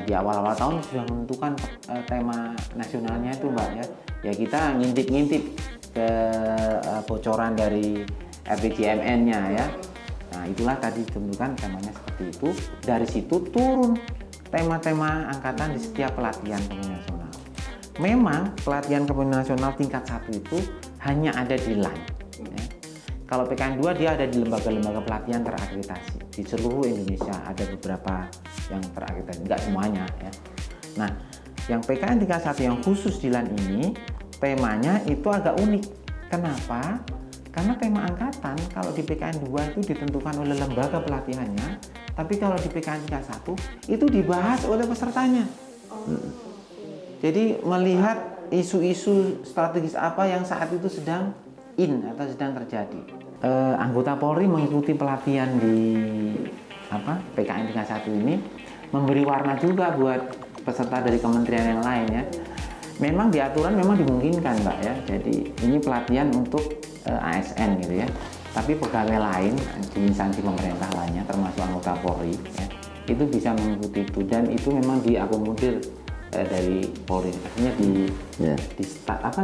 di awal-awal tahun sudah menentukan tema nasionalnya itu Mbak ya. Ya kita ngintip-ngintip ke bocoran dari RPJMN-nya ya. Nah itulah tadi ditentukan temanya seperti itu. Dari situ turun tema-tema angkatan di setiap pelatihan kepemimpinan nasional. Memang pelatihan kepemimpinan nasional tingkat 1 itu hanya ada di LAN. Ya. Kalau PKN 2 dia ada di lembaga-lembaga pelatihan terakreditasi di seluruh Indonesia, ada beberapa yang terakreditasi, enggak semuanya ya. Nah, yang PKN tingkat 1 yang khusus di LAN ini temanya itu agak unik. Kenapa? Karena tema angkatan kalau di PKN 2 itu ditentukan oleh lembaga pelatihannya, tapi kalau di PKN tingkat 1 itu dibahas oleh pesertanya. Jadi melihat isu-isu strategis apa yang saat itu sedang atau sedang terjadi. Anggota Polri mengikuti pelatihan di PKN tingkat 1 ini memberi warna juga buat peserta dari kementerian yang lain ya. Memang di aturan memang dimungkinkan Mbak ya. Jadi ini pelatihan untuk ASN gitu ya. Tapi pegawai lain di instansi pemerintah lainnya termasuk anggota Polri ya, itu bisa mengikuti itu dan itu memang diakomodir dari Polri, artinya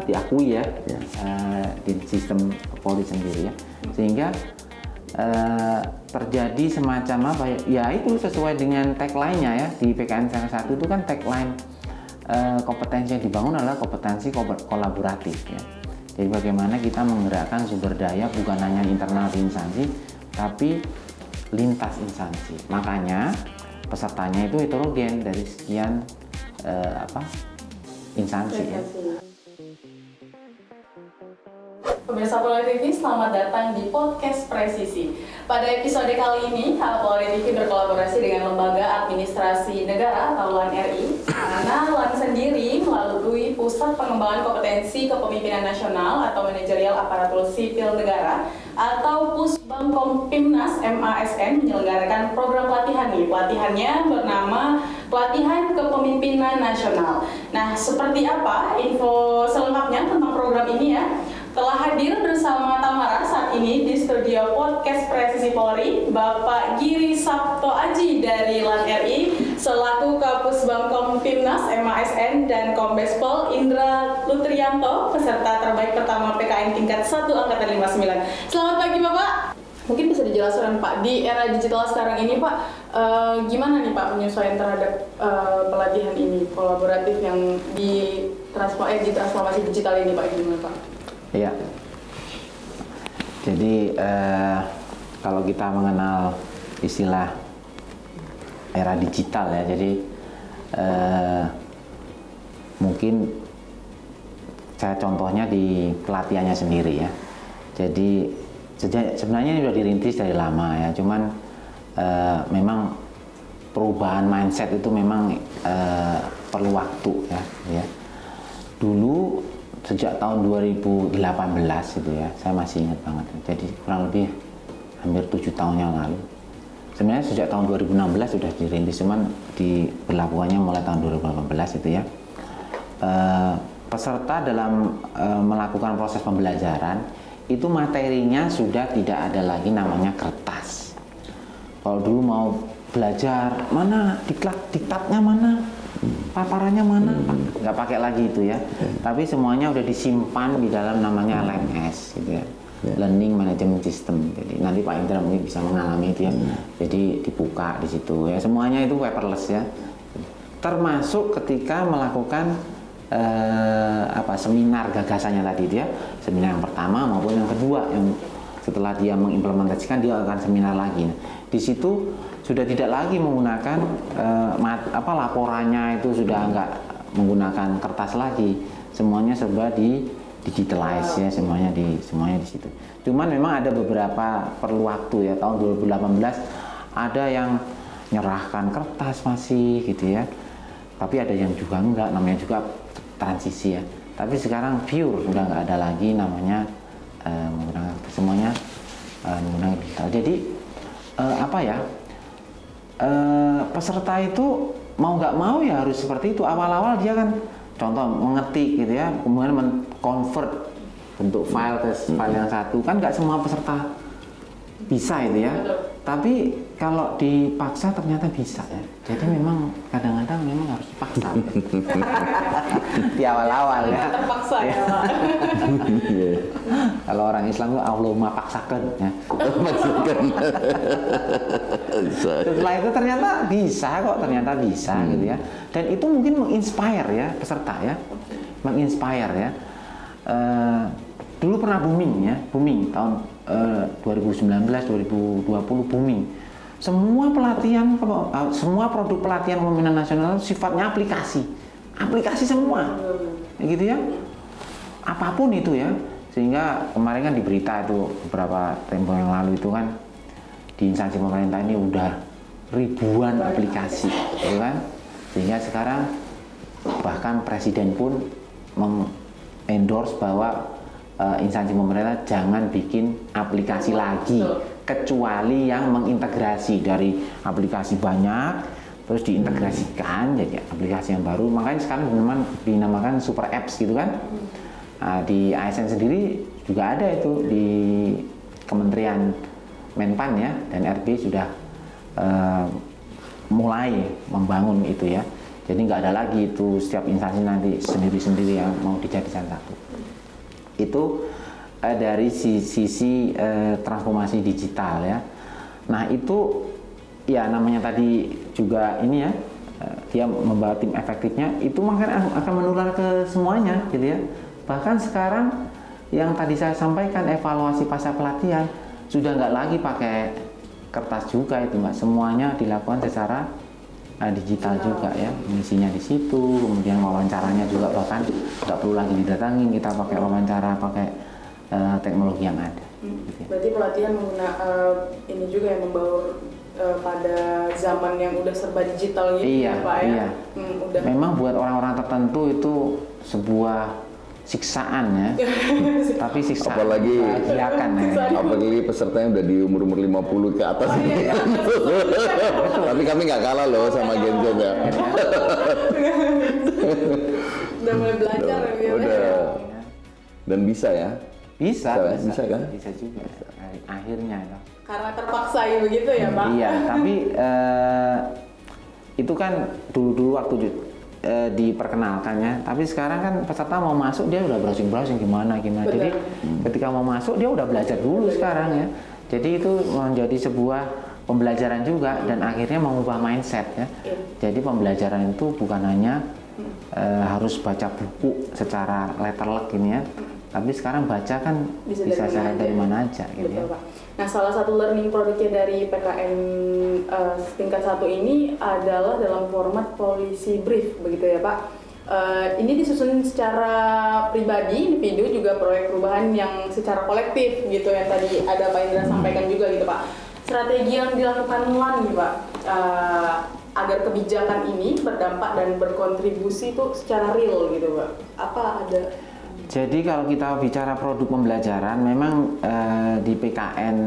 diakui ya, di sistem Polri sendiri ya, sehingga terjadi semacam apa ya itu sesuai dengan tagline-nya ya di PKN 1 itu kan tagline kompetensi yang dibangun adalah kompetensi kolaboratif ya. Jadi bagaimana kita menggerakkan sumber daya bukan hanya internal di instansi tapi lintas instansi. Makanya pesertanya itu heterogen dari sekian instansi ya. Pemirsa Polri TV, selamat datang di podcast Presisi. Pada episode kali ini, Polri TV berkolaborasi dengan Lembaga Administrasi Negara atau LAN RI, karena LAN sendiri melalui Pusat Pengembangan Kompetensi Kepemimpinan Nasional atau Manajerial Aparatur Sipil Negara atau Pusbam Kompimnas MASN menyelenggarakan program pelatihan nih. Pelatihannya bernama Pelatihan Kepemimpinan Nasional. Nah, seperti apa info selengkapnya tentang program ini ya? Telah hadir bersama Tamara saat ini di studio podcast Presisi Polri, Bapak Giri Sabto Aji dari LAN RI, selaku Kapusbam Kompimnas MASN dan Kombes Pol Indra Lutrianto, peserta terbaik pertama PKN tingkat 1 Angkatan 59. Selamat pagi Bapak. Mungkin bisa dijelaskan Pak, di era digital sekarang ini Pak, gimana nih Pak penyesuaian terhadap pelatihan ini, kolaboratif yang ditransformasi digital ini Pak, gimana Pak? Ya, jadi kalau kita mengenal istilah era digital ya, jadi mungkin saya contohnya di pelatihannya sendiri ya. Jadi sebenarnya ini sudah dirintis dari lama ya, cuman memang perubahan mindset itu memang perlu waktu ya. Dulu sejak tahun 2018 itu ya, saya masih ingat banget. Jadi kurang lebih hampir 7 tahun yang lalu. Sebenarnya sejak tahun 2016 sudah dirintis, cuman diberlakukannya mulai tahun 2018 itu ya. Peserta dalam melakukan proses pembelajaran itu materinya sudah tidak ada lagi namanya kertas. Kalau dulu mau belajar, mana diktatnya mana, paparannya mana, nggak pakai lagi itu ya. Tapi semuanya udah disimpan di dalam namanya LMS gitu ya, Learning Management System. Jadi nanti Pak Indra mungkin bisa mengalami itu ya. Jadi dibuka di situ ya, semuanya itu paperless ya. Termasuk ketika melakukan seminar gagasannya tadi dia, seminar yang pertama maupun yang kedua, yang setelah dia mengimplementasikan dia akan seminar lagi. Di situ sudah tidak lagi menggunakan laporannya itu sudah nggak menggunakan kertas lagi, semuanya serba di digitalize ya, semuanya di situ. Cuman memang ada beberapa perlu waktu ya. Tahun 2018 ada yang nyerahkan kertas masih gitu ya, tapi ada yang juga enggak, namanya juga transisi ya. Tapi sekarang pure udah nggak ada lagi namanya menggunakan semuanya menggunakan digital. Jadi peserta itu mau nggak mau ya harus seperti itu. Awal-awal dia kan contoh mengetik gitu ya, kemudian men-convert bentuk file ke file yang satu, kan nggak semua peserta bisa itu ya. Tapi kalau dipaksa ternyata bisa ya. Jadi memang kadang-kadang memang harus dipaksa di awal-awal ya. Terpaksa ya Pak. Kalau orang Islam itu Allahumma paksakan ya. Setelah itu ternyata bisa kok, ternyata bisa gitu ya. Dan itu mungkin menginspire ya peserta ya, menginspire ya. Dulu pernah booming tahun 2019, 2020 booming. Semua pelatihan, semua produk pelatihan kepemimpinan nasional sifatnya aplikasi semua, gitu ya. Apapun itu ya. Sehingga kemarin kan di berita itu beberapa tempo yang lalu itu kan di instansi pemerintah ini udah ribuan aplikasi, gitu kan. Sehingga sekarang bahkan presiden pun mengendorse bahwa instansi pemerintah jangan bikin aplikasi lagi, kecuali yang mengintegrasi dari aplikasi banyak terus diintegrasikan jadi aplikasi yang baru. Makanya sekarang dinamakan super apps gitu kan. Nah, di ASN sendiri juga ada itu di Kementerian Menpan ya, dan RB sudah mulai membangun itu ya. Jadi nggak ada lagi itu setiap instansi nanti sendiri-sendiri yang mau dijadikan satu. Itu dari sisi transformasi digital ya. Nah itu ya namanya tadi juga ini ya, dia membawa tim efektifnya itu makanya akan menular ke semuanya gitu ya. Bahkan sekarang yang tadi saya sampaikan evaluasi pasca pelatihan sudah nggak lagi pakai kertas juga itu Mbak, semuanya dilakukan secara digital juga ya, misinya di situ, kemudian wawancaranya juga bahkan nggak perlu lagi didatangin, kita pakai wawancara pakai teknologi yang ada. Gitu ya. Berarti pelatihan ini juga yang membawa pada zaman yang udah serba digital gitu iya, ya Pak ya. Iya. Udah. Memang buat orang-orang tertentu itu sebuah siksaan ya, tapi siksaan apalagi bahagiakan ya. Apalagi pesertanya udah di umur 50 ke atas. Tapi kami nggak kalah loh sama Gen Z ya. Udah mulai belajar ya. Udah. Dan bisa ya? Bisa kan? Bisa juga. Akhirnya ya. Karena terpaksa ya begitu ya Pak. Iya, tapi itu kan dulu waktu diperkenalkannya, tapi sekarang kan peserta mau masuk dia udah browsing gimana. Betul. Jadi ketika mau masuk dia udah belajar dulu sekarang ya. Jadi itu menjadi sebuah pembelajaran juga dan akhirnya mengubah mindset ya. Jadi pembelajaran itu bukan hanya harus baca buku secara letterlek ini ya, tapi sekarang baca kan bisa dari mana aja gitu. Betul, ya. Pak. Nah, salah satu learning produknya dari PKN tingkat 1 ini adalah dalam format policy brief, begitu ya Pak. Ini disusun secara pribadi, individu, juga proyek perubahan yang secara kolektif gitu, yang tadi ada Pak Indra sampaikan juga gitu Pak. Strategi yang dilakukan MUAN nih Pak, agar kebijakan ini berdampak dan berkontribusi itu secara real gitu Pak. Apa ada? Jadi kalau kita bicara produk pembelajaran, memang di PKN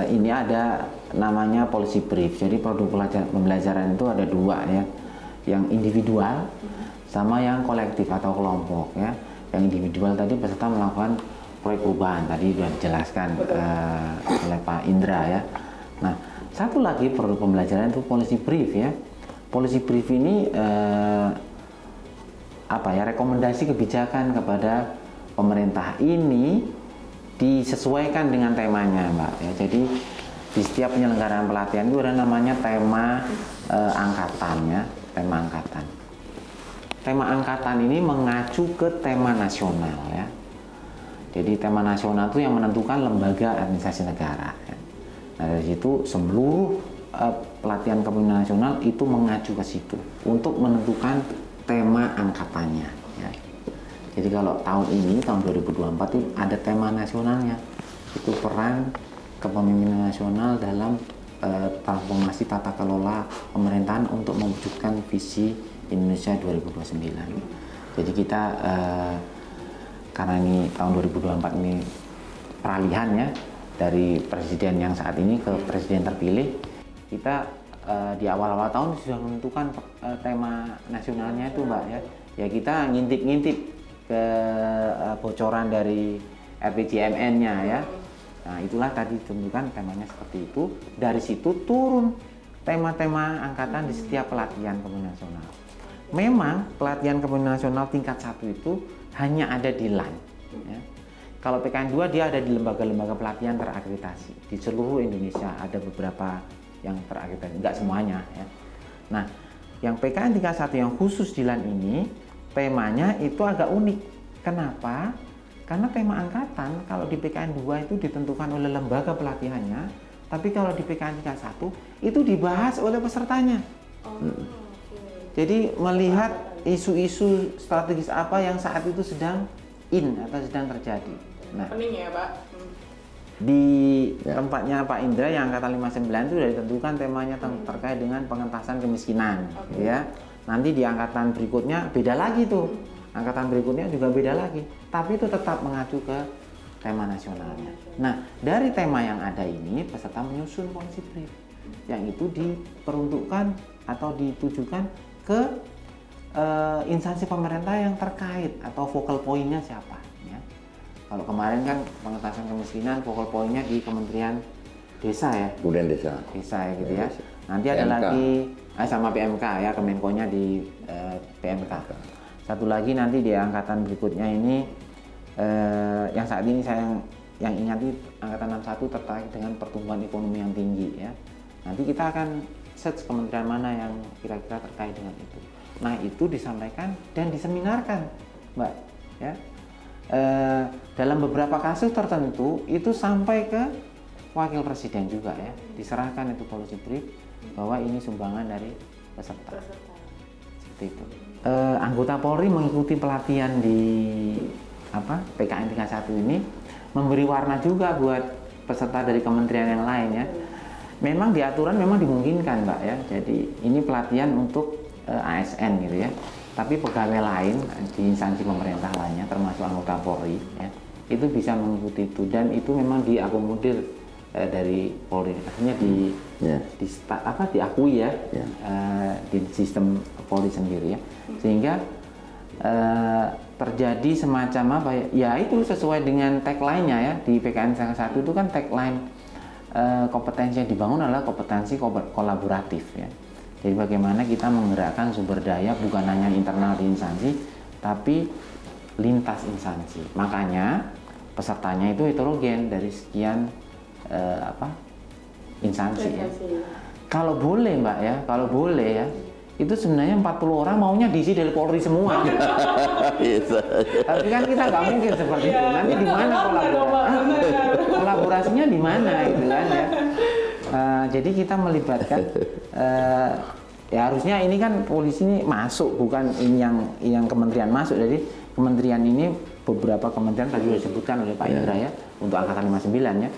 ini ada namanya policy brief. Jadi produk pembelajaran itu ada dua ya, yang individual sama yang kolektif atau kelompok ya. Yang individual tadi peserta melakukan proyek perubahan, tadi sudah dijelaskan oleh Pak Indra ya. Nah, satu lagi produk pembelajaran itu policy brief ya. Policy brief ini rekomendasi kebijakan kepada pemerintah ini disesuaikan dengan temanya Mbak ya. Jadi di setiap penyelenggaraan pelatihan itu ada namanya tema angkatan ya, tema angkatan. Tema angkatan ini mengacu ke tema nasional ya. Jadi tema nasional itu yang menentukan lembaga administrasi negara ya. Nah dari situ seluruh pelatihan kepemimpinan nasional itu mengacu ke situ untuk menentukan tema angkatannya ya. Jadi kalau tahun ini tahun 2024 itu ada tema nasionalnya, itu peran kepemimpinan nasional dalam transformasi tata kelola pemerintahan untuk mewujudkan visi Indonesia 2029. Jadi kita karena ini tahun 2024 ini peralihan ya dari presiden yang saat ini ke presiden terpilih, kita di awal-awal tahun sudah menentukan tema nasionalnya itu Mbak ya. Ya kita ngintip-ngintip ke bocoran dari RPJMN-nya ya. Nah, itulah tadi ditentukan temanya seperti itu. Dari situ turun tema-tema angkatan di setiap pelatihan kepemimpinan nasional. Memang pelatihan kepemimpinan nasional tingkat 1 itu hanya ada di LAN. Ya. Kalau PKN 2 dia ada di lembaga-lembaga pelatihan terakreditasi di seluruh Indonesia. Ada beberapa yang terakreditasi, enggak semuanya. Ya. Nah, yang PKN tingkat 1 yang khusus di LAN ini temanya itu agak unik. Kenapa? Karena tema angkatan kalau di PKN 2 itu ditentukan oleh lembaga pelatihannya, tapi kalau di PKN tingkat 1 itu dibahas oleh pesertanya. Jadi melihat isu-isu strategis apa yang saat itu sedang atau sedang terjadi. Nah, Pening ya Pak. di tempatnya Pak Indra yang angkatan 59 itu sudah ditentukan temanya terkait dengan pengentasan kemiskinan, gitu ya. Nanti di angkatan berikutnya beda lagi tuh. Angkatan berikutnya juga beda lagi, tapi itu tetap mengacu ke tema nasionalnya. Nah, dari tema yang ada ini peserta menyusun policy brief yang itu diperuntukkan atau ditujukan ke instansi pemerintah yang terkait atau focal point-nya siapa. Ya. Kalau kemarin kan pengentasan kemiskinan focal point-nya di Kementerian Desa ya. Kemudian desa. Desa ya gitu ya. Nanti ada PMK. lagi sama PMK ya, Kemenkonya di PMK. Satu lagi nanti di angkatan berikutnya ini yang saat ini saya yang ingat itu angkatan 61 terkait dengan pertumbuhan ekonomi yang tinggi ya. Nanti kita akan search kementerian mana yang kira-kira terkait dengan itu. Nah, itu disampaikan dan diseminarkan, Mbak ya. Dalam beberapa kasus tertentu itu sampai ke wakil presiden juga ya. Diserahkan itu policy brief bahwa ini sumbangan dari peserta. Seperti itu. Anggota Polri mengikuti pelatihan di PKN tingkat 1 ini memberi warna juga buat peserta dari kementerian yang lain ya. Memang di aturan memang dimungkinkan Mbak ya. Jadi ini pelatihan untuk ASN gitu ya. Tapi pegawai lain di instansi pemerintah lainnya termasuk anggota Polri ya, itu bisa mengikuti itu dan itu memang diakomodir dari Polri. Artinya diakui ya, di sistem Polri sendiri ya. Sehingga terjadi semacam apa ya, itu sesuai dengan tagline-nya ya. Di PKN 1 itu kan tagline kompetensi yang dibangun adalah kompetensi kolaboratif ya. Jadi bagaimana kita menggerakkan sumber daya bukan hanya internal di instansi tapi lintas instansi. Makanya pesertanya itu heterogen dari sekian instansi ya. Kalau boleh Mbak ya, itu sebenarnya 40 orang maunya diisi dari Polri semua. Tapi kan kita nggak mungkin seperti itu. Nanti di mana kolaborasinya di mana gitu kan ya. Jadi kita melibatkan ya harusnya ini kan polisi ini masuk, bukan ini yang kementerian masuk. Jadi kementerian ini beberapa kementerian tadi sudah disebutkan oleh Pak Indra ya untuk angkatan 59 ya.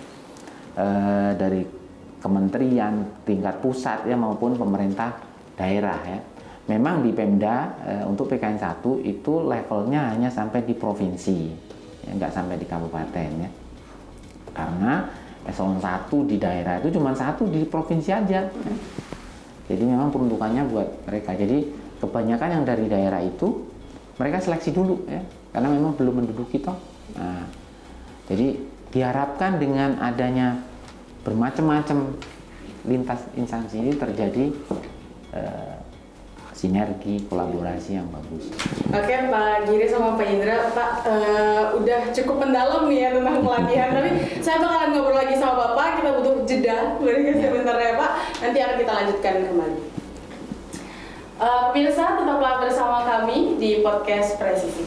Dari kementerian tingkat pusat ya maupun pemerintah daerah ya. Memang di Pemda untuk PKN 1 itu levelnya hanya sampai di provinsi. Ya, nggak sampai di kabupaten ya. Karena eselon 1 di daerah itu cuma 1 di provinsi aja ya. Jadi memang peruntukannya buat mereka. Jadi kebanyakan yang dari daerah itu mereka seleksi dulu ya, karena memang belum menduduki toh. Nah, jadi diharapkan dengan adanya bermacam-macam lintas instansi ini terjadi sinergi kolaborasi yang bagus. Oke Pak Giri sama Pak Indra, Pak udah cukup mendalam nih ya tentang pelatihan. Tapi saya bakalan ngobrol lagi sama Bapak, kita butuh jeda beri sebentar ya Pak. Nanti akan kita lanjutkan kembali. Pemirsa tetaplah bersama kami di podcast Presisi.